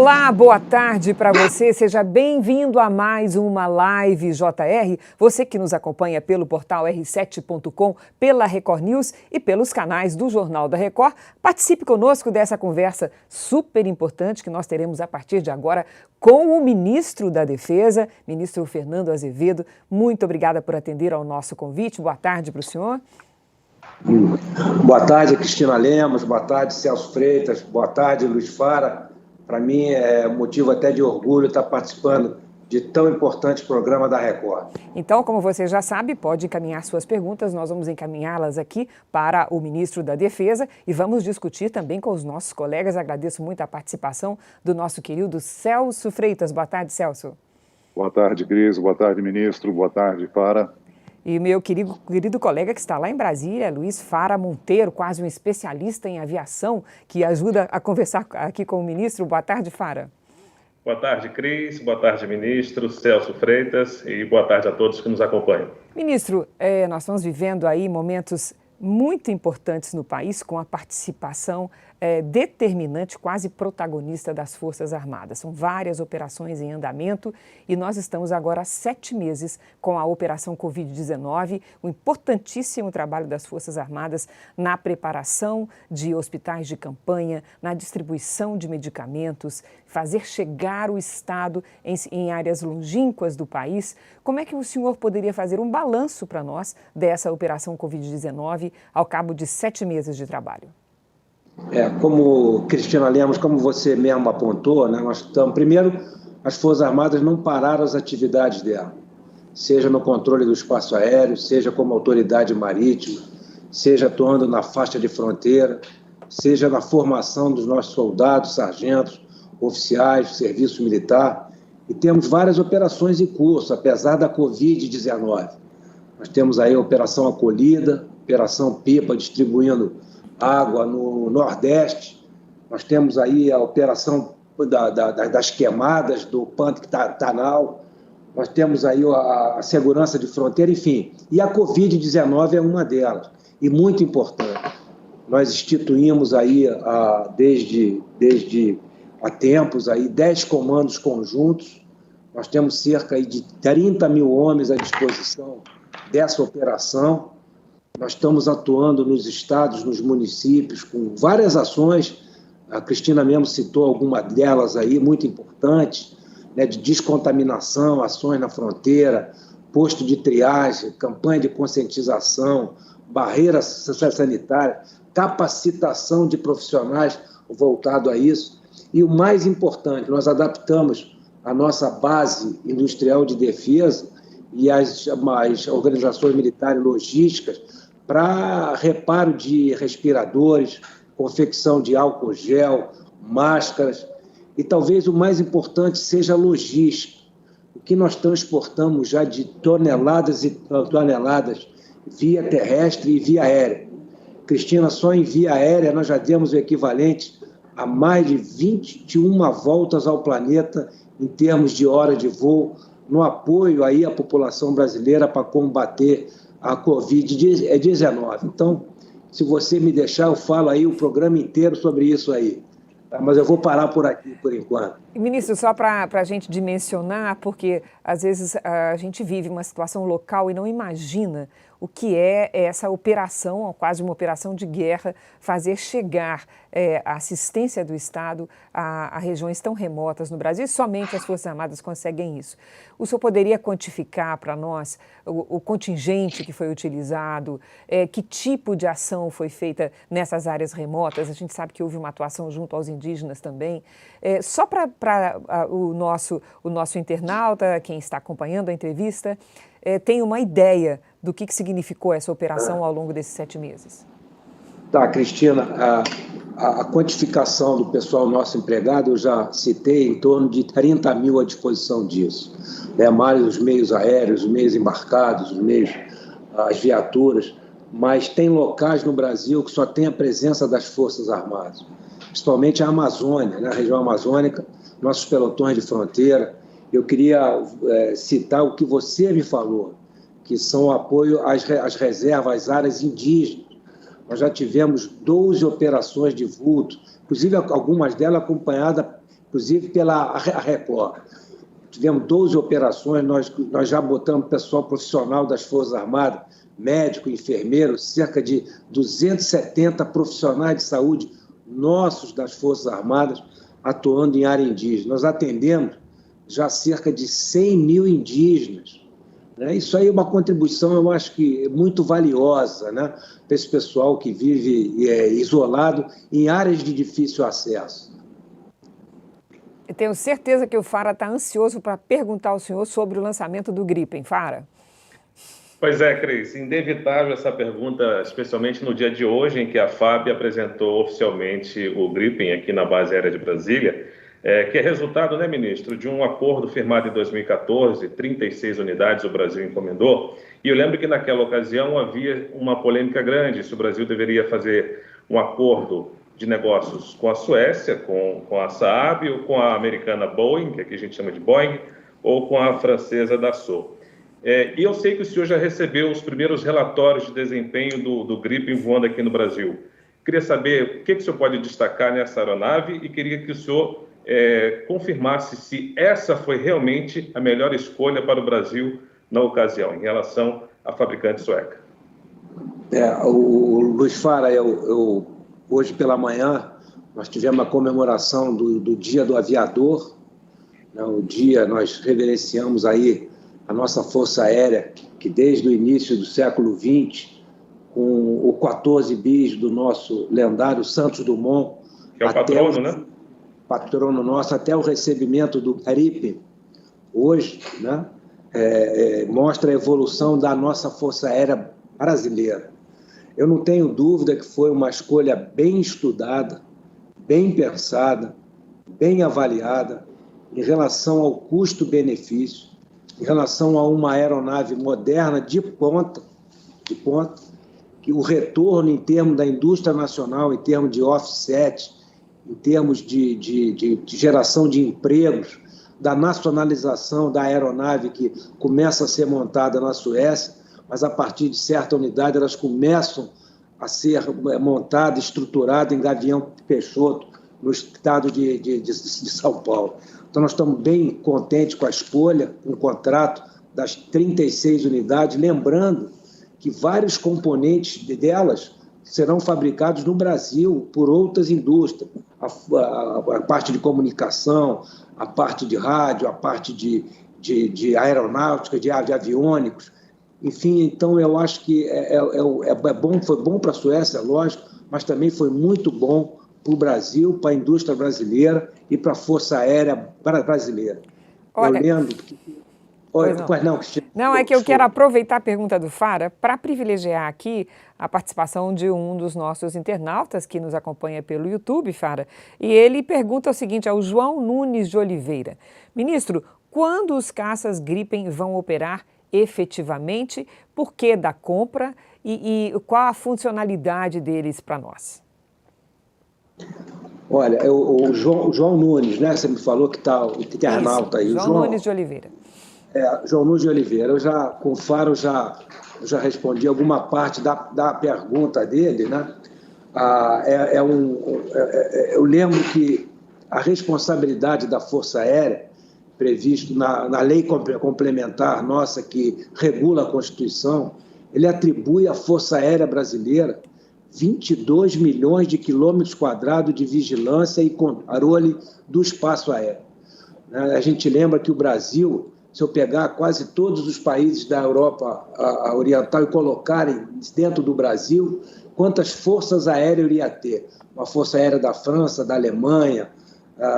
Olá, boa tarde para você. Seja bem-vindo a mais uma Live JR. Você que nos acompanha pelo portal r7.com, pela Record News e pelos canais do Jornal da Record, participe conosco dessa conversa super importante que nós teremos a partir de agora com o ministro da Defesa, ministro Fernando Azevedo. Muito obrigada por atender ao nosso convite. Boa tarde para o senhor. Boa tarde, Cristina Lemos. Boa tarde, Celso Freitas. Boa tarde, Luiz Fara. Para mim é motivo até de orgulho estar participando de tão importante programa da Record. Então, como você já sabe, pode encaminhar suas perguntas, nós vamos encaminhá-las aqui para o ministro da Defesa e vamos discutir também com os nossos colegas. Agradeço muito a participação do nosso querido Celso Freitas. Boa tarde, Celso. Boa tarde, Cris. Boa tarde, ministro. Boa tarde, Fara. E meu querido colega que está lá em Brasília, Luiz Fara Monteiro, quase um especialista em aviação, que ajuda a conversar aqui com o ministro. Boa tarde, Fara. Boa tarde, Cris. Boa tarde, ministro Celso Freitas. E boa tarde a todos que nos acompanham. Ministro, nós estamos vivendo aí momentos muito importantes no país, com a participação determinante, quase protagonista das Forças Armadas. São várias operações em andamento e nós estamos agora há 7 meses com a Operação Covid-19, o importantíssimo trabalho das Forças Armadas na preparação de hospitais de campanha, na distribuição de medicamentos, fazer chegar o Estado em áreas longínquas do país. Como é que o senhor poderia fazer um balanço para nós dessa Operação Covid-19 ao cabo de 7 meses de trabalho? Como Cristina Lemos, como você mesmo apontou, né, nós estamos, primeiro, as Forças Armadas não pararam as atividades dela, seja no controle do espaço aéreo, seja como autoridade marítima, seja atuando na faixa de fronteira, seja na formação dos nossos soldados, sargentos, oficiais, serviço militar, e temos várias operações em curso, apesar da Covid-19. Nós temos aí a Operação Acolhida, Operação Pipa, distribuindo água no Nordeste. Nós temos aí a operação das queimadas do Pantanal. Nós temos aí a segurança de fronteira, enfim. E a Covid-19 é uma delas, e muito importante. Nós instituímos aí, desde há tempos, aí, 10 comandos conjuntos. Nós temos cerca de 30 mil homens à disposição dessa operação. Nós estamos atuando nos estados, nos municípios, com várias ações. A Cristina mesmo citou alguma delas aí, muito importantes, né, de descontaminação, ações na fronteira, posto de triagem, campanha de conscientização, barreira sanitária, capacitação de profissionais voltado a isso. E o mais importante, nós adaptamos a nossa base industrial de defesa e as organizações militares logísticas para reparo de respiradores, confecção de álcool gel, máscaras, e talvez o mais importante seja a logística. O que nós transportamos já de toneladas e toneladas via terrestre e via aérea. Cristina, só em via aérea nós já demos o equivalente a mais de 21 voltas ao planeta em termos de hora de voo, no apoio aí à população brasileira para combater a Covid-19. Então, se você me deixar, eu falo aí o programa inteiro sobre isso aí. Tá? Mas eu vou parar por aqui, por enquanto. Ministro, só para a gente dimensionar, porque às vezes a gente vive uma situação local e não imagina o que é essa operação, quase uma operação de guerra, fazer chegar a assistência do Estado a regiões tão remotas no Brasil, e somente as Forças Armadas conseguem isso. O senhor poderia quantificar para nós o contingente que foi utilizado, que tipo de ação foi feita nessas áreas remotas? A gente sabe que houve uma atuação junto aos indígenas também. Só para o nosso internauta, quem está acompanhando a entrevista, tem uma ideia do que significou essa operação ao longo desses 7 meses. Tá, Cristina, a quantificação do pessoal nosso empregado, eu já citei, em torno de 30 mil à disposição disso. Mais os meios aéreos, os meios embarcados, as viaturas, mas tem locais no Brasil que só tem a presença das Forças Armadas, principalmente a Amazônia, né, a região amazônica, nossos pelotões de fronteira. Eu queria citar o que você me falou, que são o apoio às reservas, às áreas indígenas. Nós já tivemos 12 operações de vulto, inclusive algumas delas acompanhadas inclusive pela Record. Tivemos 12 operações, nós já botamos pessoal profissional das Forças Armadas, médico, enfermeiro, cerca de 270 profissionais de saúde nossos das Forças Armadas atuando em área indígena. Nós atendemos já cerca de 100 mil indígenas. Né? Isso aí é uma contribuição, eu acho que muito valiosa, né? Para esse pessoal que vive isolado em áreas de difícil acesso. Eu tenho certeza que o Fara está ansioso para perguntar ao senhor sobre o lançamento do Gripen. Fara? Pois é, Cris, inevitável essa pergunta, especialmente no dia de hoje, em que a FAB apresentou oficialmente o Gripen aqui na base aérea de Brasília, que é resultado, né, ministro, de um acordo firmado em 2014, 36 unidades o Brasil encomendou, e eu lembro que naquela ocasião havia uma polêmica grande se o Brasil deveria fazer um acordo de negócios com a Suécia, com a Saab, ou com a americana Boeing, que aqui a gente chama de Boeing, ou com a francesa Dassault. E eu sei que o senhor já recebeu os primeiros relatórios de desempenho do Gripen voando aqui no Brasil. Queria saber o que o senhor pode destacar nessa aeronave e queria que o senhor confirmasse se essa foi realmente a melhor escolha para o Brasil na ocasião, em relação à fabricante sueca. O Luiz Fara, hoje pela manhã, nós tivemos a comemoração do Dia do Aviador. Né? O dia, nós reverenciamos aí a nossa Força Aérea, que desde o início do século XX, com o 14 bis do nosso lendário Santos Dumont, que é o patrono, né? Patrono nosso, até o recebimento do Gripen, hoje, né? Mostra a evolução da nossa Força Aérea brasileira. Eu não tenho dúvida que foi uma escolha bem estudada, bem pensada, bem avaliada, em relação ao custo-benefício, em relação a uma aeronave moderna de ponta, que o retorno em termos da indústria nacional, em termos de offset, em termos de geração de empregos, da nacionalização da aeronave que começa a ser montada na Suécia, mas a partir de certa unidade elas começam a ser montadas, estruturadas em Gavião Peixoto, no estado de São Paulo. Então, nós estamos bem contentes com a escolha, com o contrato das 36 unidades, lembrando que vários componentes delas serão fabricados no Brasil por outras indústrias. A parte de comunicação, a parte de rádio, a parte de aeronáutica, de aviônicos. Enfim, então eu acho que foi bom para a Suécia, lógico, mas também foi muito bom para o Brasil, para a indústria brasileira e para a Força Aérea brasileira. Olha, eu lembro que... Não, é que eu quero aproveitar a pergunta do Fara para privilegiar aqui a participação de um dos nossos internautas que nos acompanha pelo YouTube, Fara, e ele pergunta o seguinte ao João Nunes de Oliveira. Ministro, quando os caças Gripen vão operar efetivamente? Por que da compra? E qual a funcionalidade deles para nós? Olha, o João Nunes, né? Você me falou que está o internauta aí. João Nunes de Oliveira. João Nunes de Oliveira. Com o Faro, eu já respondi alguma parte da pergunta dele, né? Eu lembro que a responsabilidade da Força Aérea, previsto na lei complementar nossa que regula a Constituição, ele atribui à Força Aérea Brasileira 22 milhões de quilômetros quadrados de vigilância e controle do espaço aéreo. A gente lembra que o Brasil, se eu pegar quase todos os países da Europa Oriental e colocarem dentro do Brasil, quantas forças aéreas iria ter? Uma força aérea da França, da Alemanha,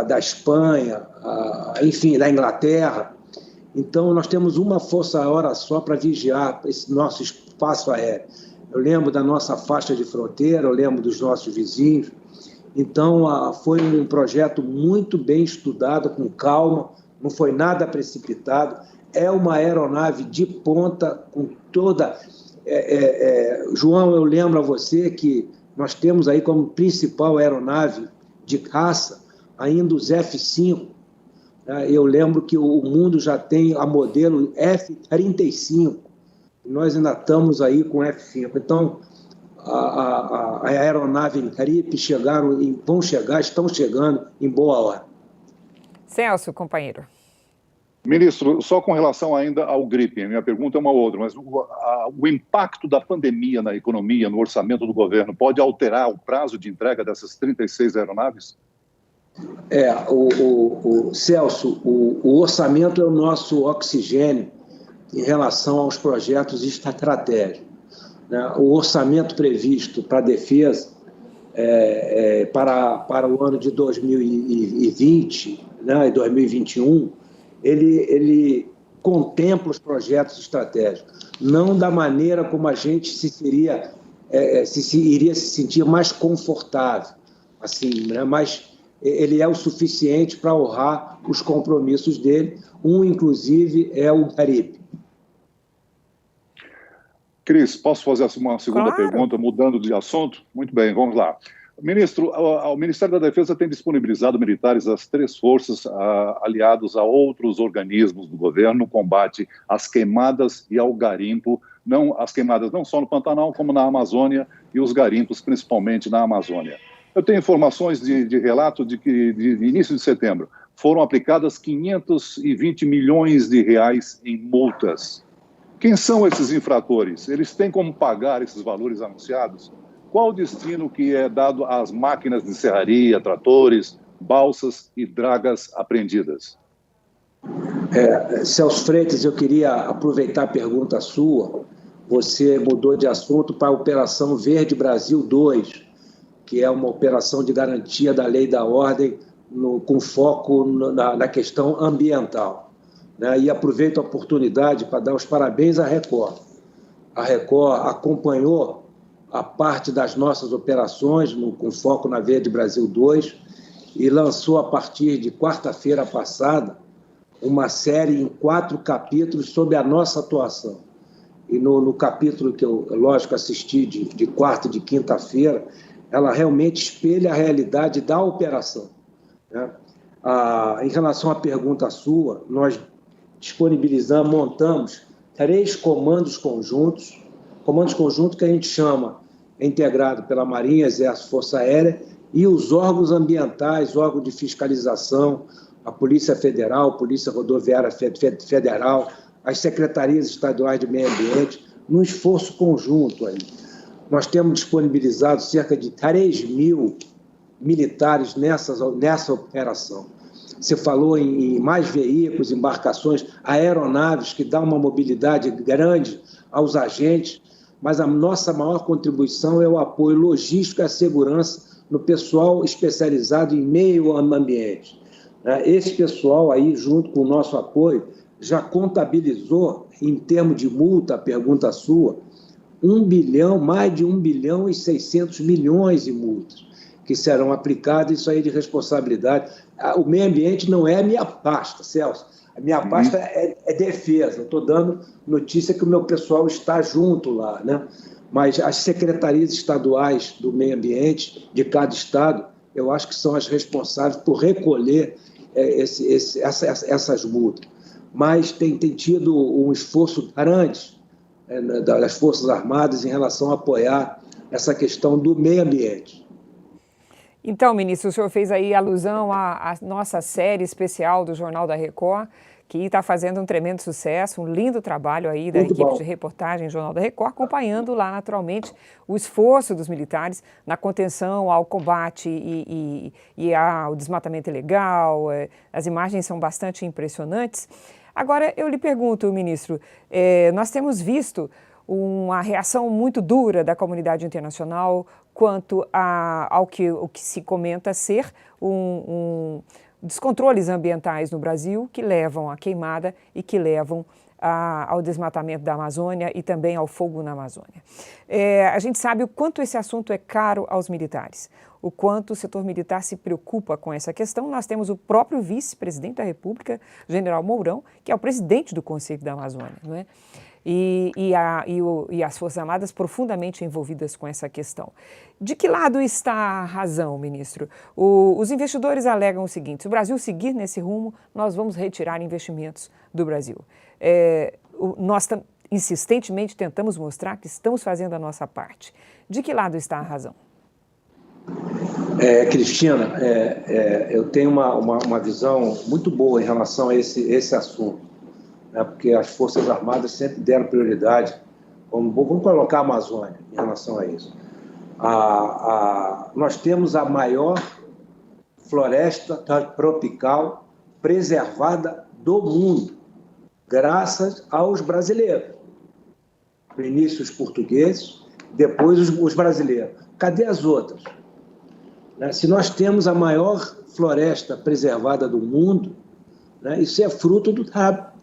da Espanha, enfim, da Inglaterra. Então, nós temos uma força aérea só para vigiar esse nosso espaço aéreo. Eu lembro da nossa faixa de fronteira, eu lembro dos nossos vizinhos. Então, foi um projeto muito bem estudado, com calma, não foi nada precipitado. É uma aeronave de ponta, com toda... João, eu lembro a você que nós temos aí como principal aeronave de caça ainda os F-5. Eu lembro que o mundo já tem a modelo F-35. Nós ainda estamos aí com F-5. Então, a aeronave Gripen estão chegando em boa hora. Celso, companheiro. Ministro, só com relação ainda ao gripe, minha pergunta é uma outra, mas o impacto da pandemia na economia, no orçamento do governo, pode alterar o prazo de entrega dessas 36 aeronaves? Celso, o orçamento é o nosso oxigênio em relação aos projetos estratégicos, né? O orçamento previsto para a defesa para o ano de 2020, né, e 2021, ele contempla os projetos estratégicos, não da maneira como a gente iria se sentir mais confortável, assim, né? Mas ele é o suficiente para honrar os compromissos dele, inclusive, é o GARIP. Cris, posso fazer uma segunda Claro. pergunta, mudando de assunto? Muito bem, vamos lá. Ministro, o Ministério da Defesa tem disponibilizado militares das 3 forças aliados a outros organismos do governo no combate às queimadas e ao garimpo, as queimadas não só no Pantanal, como na Amazônia, e os garimpos principalmente na Amazônia. Eu tenho informações de relato de que, de início de setembro, foram aplicadas 520 milhões de reais em multas. Quem são esses infratores? Eles têm como pagar esses valores anunciados? Qual o destino que é dado às máquinas de serraria, tratores, balsas e dragas apreendidas? Celso Freitas, eu queria aproveitar a pergunta sua. Você mudou de assunto para a Operação Verde Brasil 2, que é uma operação de garantia da lei e da ordem com foco na questão ambiental, né? E aproveito a oportunidade para dar os parabéns à Record. A Record acompanhou a parte das nossas operações com foco na Verde Brasil 2 e lançou, a partir de quarta-feira passada, uma série em 4 capítulos sobre a nossa atuação. E no capítulo que eu, lógico, assisti de quarta e de quinta-feira, ela realmente espelha a realidade da operação, né? Em relação à pergunta sua, nós montamos 3 comandos conjuntos que a gente chama, integrado pela Marinha, Exército, Força Aérea, e os órgãos ambientais, órgãos de fiscalização, a Polícia Federal, Polícia Rodoviária Federal, as secretarias estaduais de meio ambiente, num esforço conjunto aí. Nós temos disponibilizado cerca de 3.000 militares nessa operação. Você falou em mais veículos, embarcações, aeronaves, que dão uma mobilidade grande aos agentes, mas a nossa maior contribuição é o apoio logístico e a segurança no pessoal especializado em meio ambiente. Esse pessoal aí, junto com o nosso apoio, já contabilizou, em termos de multa, a pergunta sua, mais de 1 bilhão e 600 milhões de multas que serão aplicadas, isso aí de responsabilidade. O meio ambiente não é a minha pasta, Celso. A minha pasta é defesa. Eu estou dando notícia que o meu pessoal está junto lá, né? Mas as secretarias estaduais do meio ambiente de cada estado, eu acho que são as responsáveis por recolher essas multas. Mas tem tido um esforço grande das Forças Armadas em relação a apoiar essa questão do meio ambiente. Então, ministro, o senhor fez aí alusão à nossa série especial do Jornal da Record, que está fazendo um tremendo sucesso, um lindo trabalho aí da equipe de reportagem do Jornal da Record, acompanhando lá, naturalmente, o esforço dos militares na contenção ao combate e ao desmatamento ilegal. As imagens são bastante impressionantes. Agora, eu lhe pergunto, ministro, nós temos visto uma reação muito dura da comunidade internacional quanto ao que se comenta ser descontroles ambientais no Brasil que levam à queimada e que levam ao desmatamento da Amazônia e também ao fogo na Amazônia. A gente sabe o quanto esse assunto é caro aos militares, o quanto o setor militar se preocupa com essa questão. Nós temos o próprio vice-presidente da República, general Mourão, que é o presidente do Conselho da Amazônia, não é? E as Forças Armadas profundamente envolvidas com essa questão. De que lado está a razão, ministro? Os investidores alegam o seguinte: se o Brasil seguir nesse rumo, nós vamos retirar investimentos do Brasil. Nós insistentemente tentamos mostrar que estamos fazendo a nossa parte. De que lado está a razão? Cristina, eu tenho uma visão muito boa em relação a esse assunto, né, porque as Forças Armadas sempre deram prioridade, vamos colocar a Amazônia em relação a isso. Nós temos a maior floresta tropical preservada do mundo, graças aos brasileiros. No início os portugueses, depois os brasileiros. Cadê as outras? Se nós temos a maior floresta preservada do mundo, né, isso é fruto do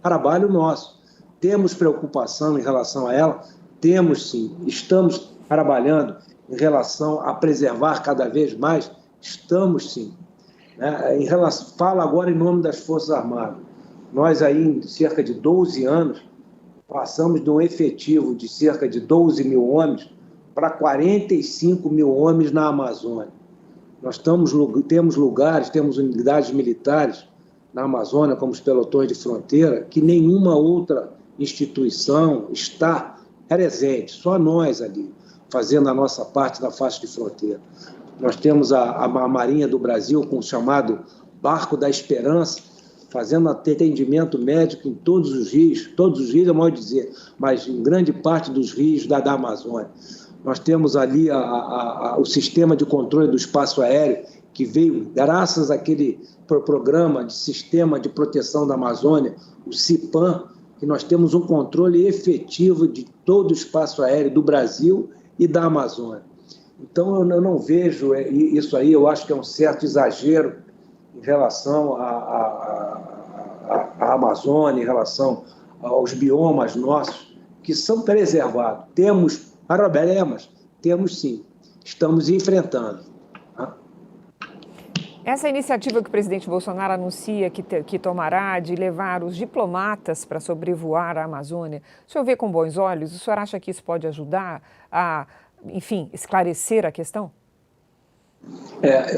trabalho nosso. Temos preocupação em relação a ela? Temos sim. Estamos trabalhando em relação a preservar cada vez mais? Estamos sim. Fala agora em nome das Forças Armadas. Nós aí, em cerca de 12 anos, passamos de um efetivo de cerca de 12 mil homens para 45 mil homens na Amazônia. Nós temos lugares, temos unidades militares na Amazônia, como os pelotões de fronteira, que nenhuma outra instituição está presente, só nós ali, fazendo a nossa parte da faixa de fronteira. Nós temos a Marinha do Brasil com o chamado Barco da Esperança, fazendo atendimento médico em todos os rios é mal dizer, mas em grande parte dos rios da Amazônia. Nós temos ali o sistema de controle do espaço aéreo, que veio graças àquele programa de sistema de proteção da Amazônia, o CIPAM, que nós temos um controle efetivo de todo o espaço aéreo do Brasil e da Amazônia. Então, eu não vejo isso aí, eu acho que é um certo exagero em relação à Amazônia, em relação aos biomas nossos, que são preservados. Temos problemas, temos sim, estamos enfrentando. Essa iniciativa que o presidente Bolsonaro anuncia que tomará de levar os diplomatas para sobrevoar a Amazônia, o senhor vê com bons olhos? O senhor acha que isso pode ajudar a, enfim, esclarecer a questão?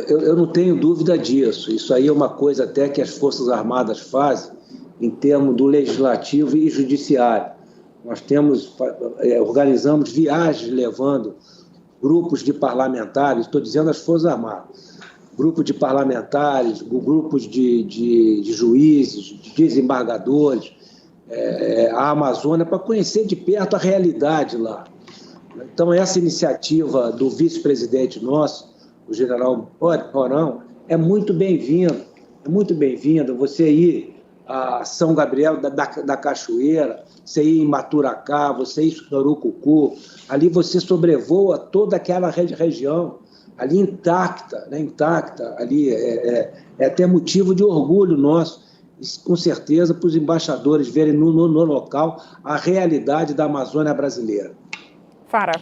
Eu não tenho dúvida disso. Isso aí é uma coisa até que as Forças Armadas fazem em termos do legislativo e judiciário. Nós organizamos viagens levando grupos de parlamentares, estou dizendo as Forças Armadas, grupos de parlamentares, grupos de juízes, de desembargadores, a Amazônia, para conhecer de perto a realidade lá. Então, essa iniciativa do vice-presidente nosso, o general Mourão, é muito bem-vinda. É muito bem-vinda você ir a São Gabriel da Cachoeira, você ir em Maturacá, você ir em Urucucu, ali você sobrevoa toda aquela região, ali intacta, ali é até motivo de orgulho nosso, com certeza, para os embaixadores verem no local a realidade da Amazônia brasileira. Fara.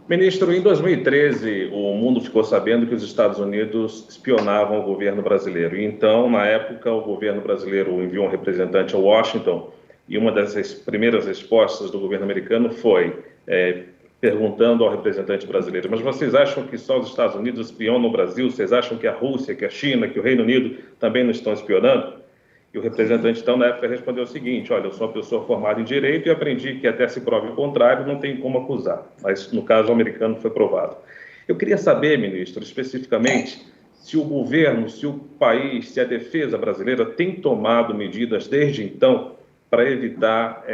Ministro, em 2013, o mundo ficou sabendo que os Estados Unidos espionavam o governo brasileiro. Então, na época, o governo brasileiro enviou um representante a Washington e uma das primeiras respostas do governo americano foi perguntando ao representante brasileiro: mas vocês acham que só os Estados Unidos espionam no Brasil? Vocês acham que a Rússia, que a China, que o Reino Unido também não estão espionando? E o representante, então, na época, respondeu o seguinte: olha, eu sou uma pessoa formada em Direito e aprendi que até se prove o contrário, não tem como acusar. Mas, no caso americano, foi provado. Eu queria saber, ministro, especificamente, se o governo, se o país, se a defesa brasileira tem tomado medidas desde então para evitar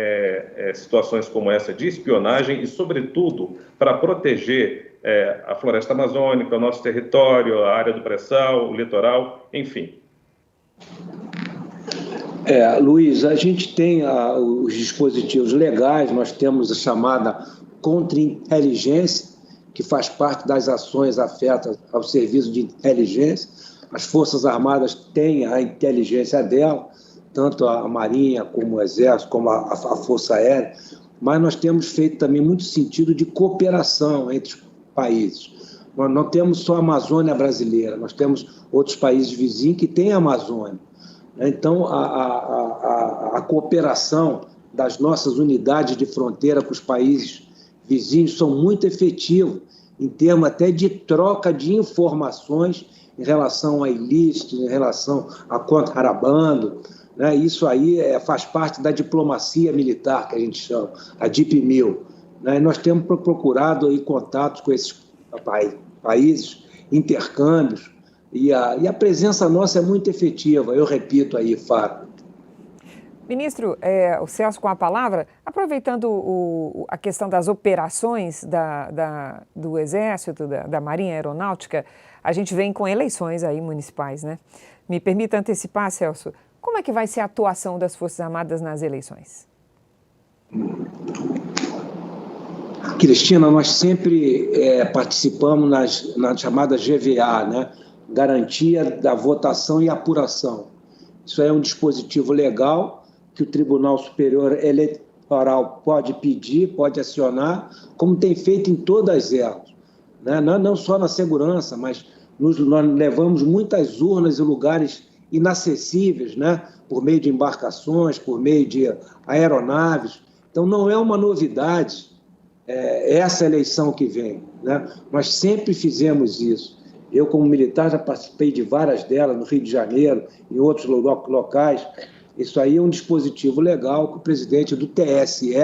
situações como essa de espionagem e, sobretudo, para proteger a floresta amazônica, o nosso território, a área do pré-sal, o litoral, enfim. Luiz, a gente tem os dispositivos legais, nós temos a chamada contra-inteligência, que faz parte das ações afetas ao serviço de inteligência. As Forças Armadas têm a inteligência dela, tanto a Marinha como o Exército, como a Força Aérea, mas nós temos feito também muito sentido de cooperação entre os países. Nós não temos só a Amazônia brasileira, nós temos outros países vizinhos que têm a Amazônia. Então, a cooperação das nossas unidades de fronteira com os países vizinhos são muito efetivos, em termos até de troca de informações em relação a ilícitos, em relação a contrabando. Né? Isso aí faz parte da diplomacia militar, que a gente chama, a DIP-1000. Né? E nós temos procurado aí contatos com esses países intercâmbios, e a presença nossa é muito efetiva, eu repito aí, Fábio. Ministro, o Celso com a palavra, aproveitando a questão das operações do Exército, da Marinha Aeronáutica, a gente vem com eleições aí municipais, né? Me permita antecipar, Celso, como é que vai ser a atuação das Forças Armadas nas eleições? Cristina, nós sempre participamos nas chamadas GVA, né? Garantia da votação e apuração. Isso é um dispositivo legal que o Tribunal Superior Eleitoral pode pedir, pode acionar, como tem feito em todas elas, né? Não só na segurança, mas nós levamos muitas urnas em lugares inacessíveis, né? Por meio de embarcações, por meio de aeronaves. Então, não é uma novidade essa eleição que vem, né? Nós sempre fizemos isso. Eu, como militar, já participei de várias delas, no Rio de Janeiro, em outros locais. Isso aí é um dispositivo legal que o presidente do TSE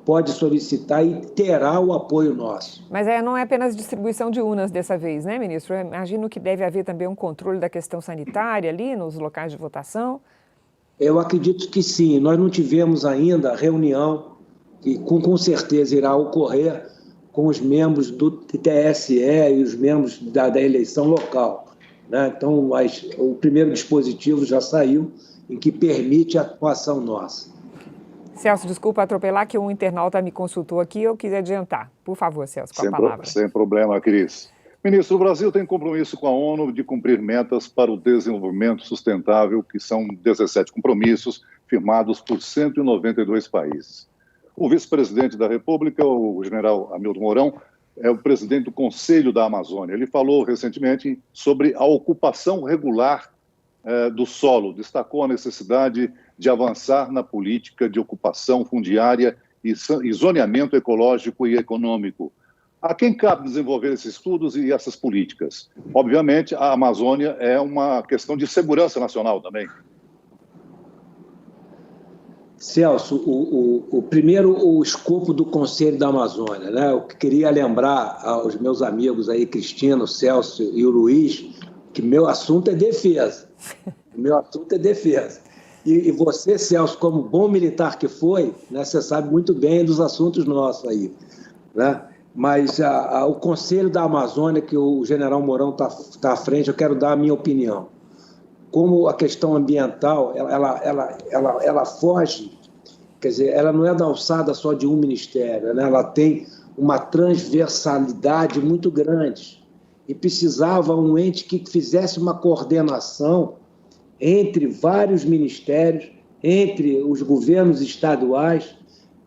pode solicitar e terá o apoio nosso. Mas não é apenas distribuição de urnas dessa vez, né, ministro? Eu imagino que deve haver também um controle da questão sanitária ali nos locais de votação. Eu acredito que sim. Nós não tivemos ainda reunião, que com certeza irá ocorrer com os membros do TSE e os membros da eleição local, né? Então, o primeiro dispositivo já saiu, em que permite a atuação nossa. Celso, desculpa atropelar, que um internauta me consultou aqui, eu quis adiantar. Por favor, Celso, com a palavra. Sem problema, Cris. Ministro, o Brasil tem compromisso com a ONU de cumprir metas para o desenvolvimento sustentável, que são 17 compromissos firmados por 192 países. O vice-presidente da República, o general Hamilton Mourão, é o presidente do Conselho da Amazônia. Ele falou recentemente sobre a ocupação regular do solo, destacou a necessidade de avançar na política de ocupação fundiária e zoneamento ecológico e econômico. A quem cabe desenvolver esses estudos e essas políticas? Obviamente, a Amazônia é uma questão de segurança nacional também. Celso, primeiro o escopo do Conselho da Amazônia, né? Eu queria lembrar aos meus amigos aí, Cristina, o Celso e o Luiz, que meu assunto é defesa. Meu assunto é defesa. E você, Celso, como bom militar que foi, né, você sabe muito bem dos assuntos nossos aí, né? Mas o Conselho da Amazônia, que o general Mourão está à frente, eu quero dar a minha opinião. Como a questão ambiental, ela foge, quer dizer, ela não é da alçada só de um ministério, né? Ela tem uma transversalidade muito grande e precisava um ente que fizesse uma coordenação entre vários ministérios, entre os governos estaduais,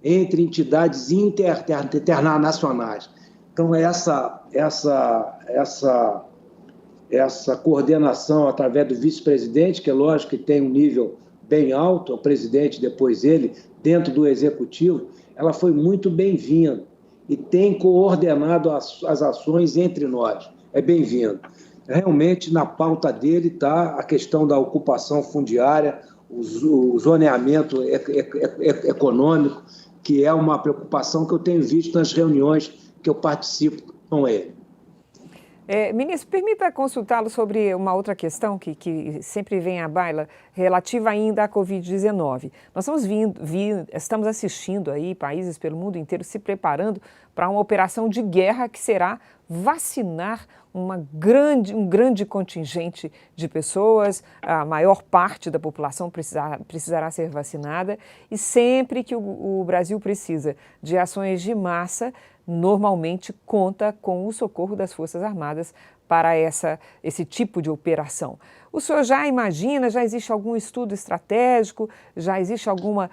entre entidades internacionais. Então, essa coordenação através do vice-presidente, que é lógico que tem um nível bem alto, o presidente, depois ele, dentro do executivo, ela foi muito bem-vinda e tem coordenado as ações entre nós. É bem-vindo. Realmente, na pauta dele está a questão da ocupação fundiária, o zoneamento econômico, que é uma preocupação que eu tenho visto nas reuniões que eu participo com ele. Ministro, permita consultá-lo sobre uma outra questão que sempre vem à baila, relativa ainda à Covid-19. Nós estamos assistindo aí países pelo mundo inteiro se preparando para uma operação de guerra que será vacinar um grande contingente de pessoas, a maior parte da população precisará ser vacinada, e sempre que o Brasil precisa de ações de massa, normalmente conta com o socorro das Forças Armadas para esse tipo de operação. O senhor já imagina, já existe algum estudo estratégico, já existe alguma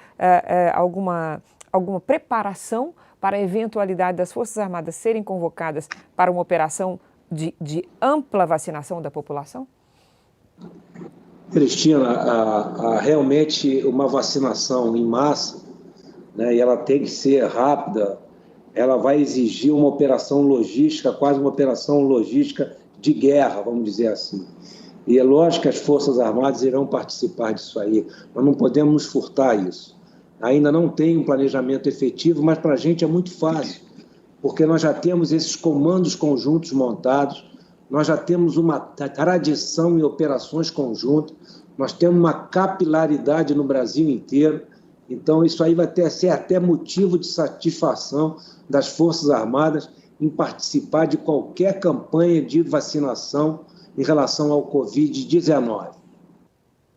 preparação para a eventualidade das Forças Armadas serem convocadas para uma operação de ampla vacinação da população? Cristina, realmente uma vacinação em massa, né, e ela tem que ser rápida, ela vai exigir uma operação logística, quase uma operação logística de guerra, vamos dizer assim. E é lógico que as Forças Armadas irão participar disso aí, nós não podemos nos furtar isso. Ainda não tem um planejamento efetivo, mas para a gente é muito fácil, porque nós já temos esses comandos conjuntos montados, nós já temos uma tradição em operações conjuntas, nós temos uma capilaridade no Brasil inteiro, então isso aí vai ser até motivo de satisfação das Forças Armadas em participar de qualquer campanha de vacinação em relação ao Covid-19.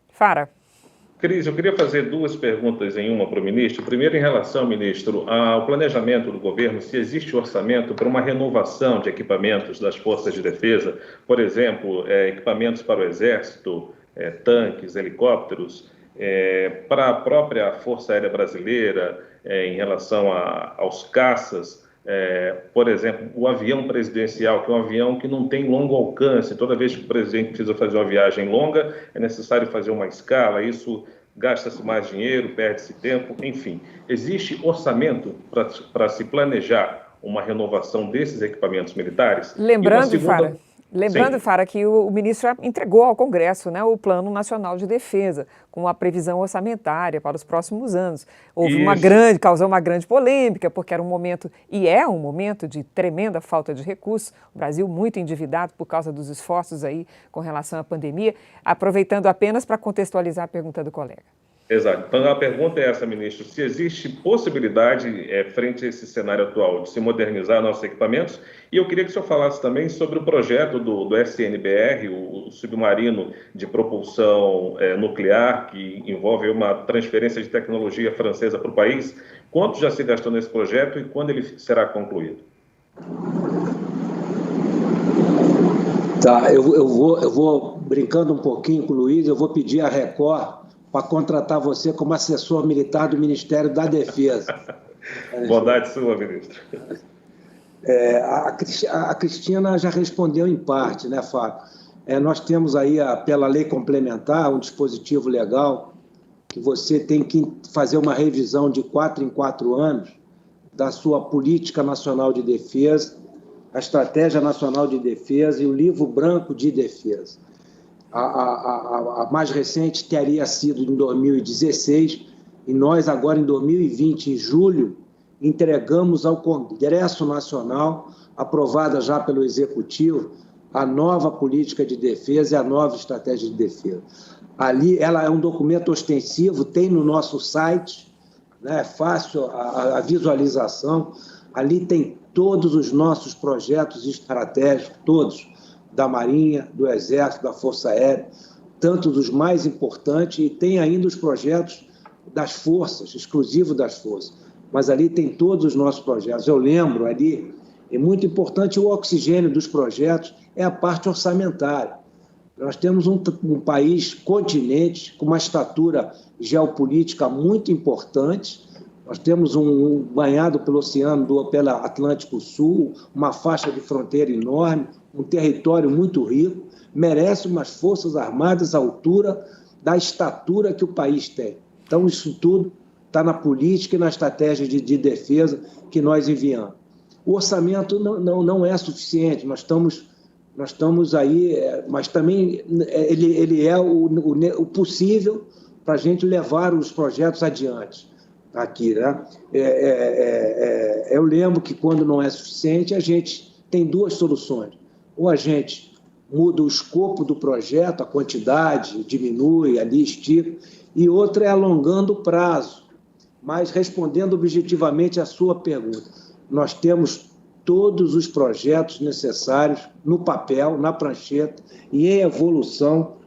Fara. Cris, eu queria fazer duas perguntas em uma para o ministro. Primeiro, em relação, ministro, ao planejamento do governo, se existe orçamento para uma renovação de equipamentos das forças de defesa, por exemplo, equipamentos para o Exército, tanques, helicópteros, para a própria Força Aérea Brasileira, em relação aos caças, por exemplo, o avião presidencial, que é um avião que não tem longo alcance. Toda vez que o presidente precisa fazer uma viagem longa, é necessário fazer uma escala, isso gasta-se mais dinheiro, perde-se tempo, enfim. Existe orçamento para se planejar uma renovação desses equipamentos militares? Lembrando, Fara, que o ministro entregou ao Congresso, né, o Plano Nacional de Defesa, com a previsão orçamentária para os próximos anos. Causou uma grande polêmica, porque era um momento, e é um momento de tremenda falta de recursos, o Brasil muito endividado por causa dos esforços aí com relação à pandemia, aproveitando apenas para contextualizar a pergunta do colega. Exato. Então, a pergunta é essa, ministro. Se existe possibilidade, frente a esse cenário atual, de se modernizar nossos equipamentos, e eu queria que o senhor falasse também sobre o projeto do SNBR, o submarino de propulsão nuclear, que envolve uma transferência de tecnologia francesa para o país. Quanto já se gastou nesse projeto e quando ele será concluído? Tá, eu vou brincando um pouquinho com o Luiz, eu vou pedir a Record para contratar você como assessor militar do Ministério da Defesa. Bondade sua, ministro. A Cristina já respondeu em parte, né, Fábio? Nós temos aí, pela lei complementar, um dispositivo legal que você tem que fazer uma revisão de 4 em 4 anos da sua Política Nacional de Defesa, a Estratégia Nacional de Defesa e o Livro Branco de Defesa. A mais recente teria sido em 2016, e nós agora em 2020, em julho, entregamos ao Congresso Nacional, aprovada já pelo Executivo, a nova política de defesa e a nova estratégia de defesa. Ali, ela é um documento ostensivo, tem no nosso site, né, é fácil a visualização, ali tem todos os nossos projetos estratégicos, todos, da Marinha, do Exército, da Força Aérea, tanto dos mais importantes, e tem ainda os projetos das forças, exclusivo das forças. Mas ali tem todos os nossos projetos. Eu lembro ali, é muito importante o oxigênio dos projetos, é a parte orçamentária. Nós temos um país, continente, com uma estatura geopolítica muito importante. Nós temos banhado pelo oceano, pelo Atlântico Sul, uma faixa de fronteira enorme, um território muito rico, merece umas forças armadas à altura da estatura que o país tem. Então, isso tudo está na política e na estratégia de defesa que nós enviamos. O orçamento não é suficiente, nós estamos aí, mas também ele é o possível para a gente levar os projetos adiante aqui, né? Eu lembro que quando não é suficiente, a gente tem duas soluções. Ou a gente muda o escopo do projeto, a quantidade diminui, ali estica, e outra é alongando o prazo. Mas respondendo objetivamente à sua pergunta, nós temos todos os projetos necessários no papel, na prancheta e em evolução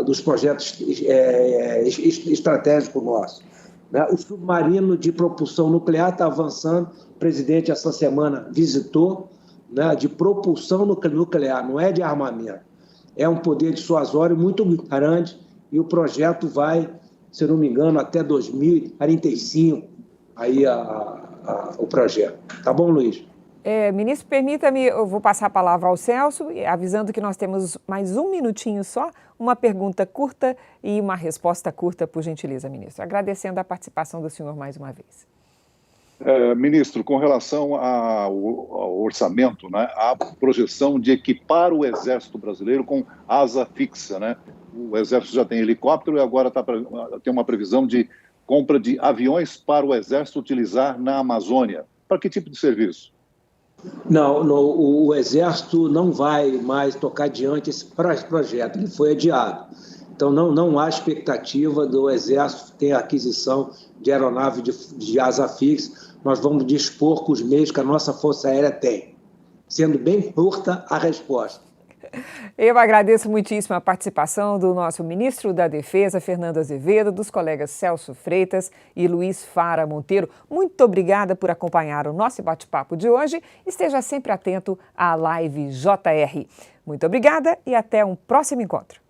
dos projetos estratégicos nossos. O submarino de propulsão nuclear está avançando, o presidente essa semana visitou, de propulsão nuclear, não é de armamento. É um poder dissuasório muito grande e o projeto vai, se não me engano, até 2045, aí o projeto. Tá bom, Luiz? Ministro, permita-me, eu vou passar a palavra ao Celso, avisando que nós temos mais um minutinho só, uma pergunta curta e uma resposta curta, por gentileza, ministro. Agradecendo a participação do senhor mais uma vez. Ministro, com relação ao orçamento, né, a projeção de equipar o Exército Brasileiro com asa fixa, né? O Exército já tem helicóptero e agora tem uma previsão de compra de aviões para o Exército utilizar na Amazônia. Para que tipo de serviço? Não, o Exército não vai mais tocar adiante esse projeto, ele foi adiado. Então, não há expectativa do Exército ter aquisição de aeronave de asa fixa. Nós vamos dispor com os meios que a nossa Força Aérea tem. Sendo bem curta a resposta. Eu agradeço muitíssimo a participação do nosso ministro da Defesa, Fernando Azevedo, dos colegas Celso Freitas e Luiz Fara Monteiro. Muito obrigada por acompanhar o nosso bate-papo de hoje. Esteja sempre atento à Live JR. Muito obrigada e até um próximo encontro.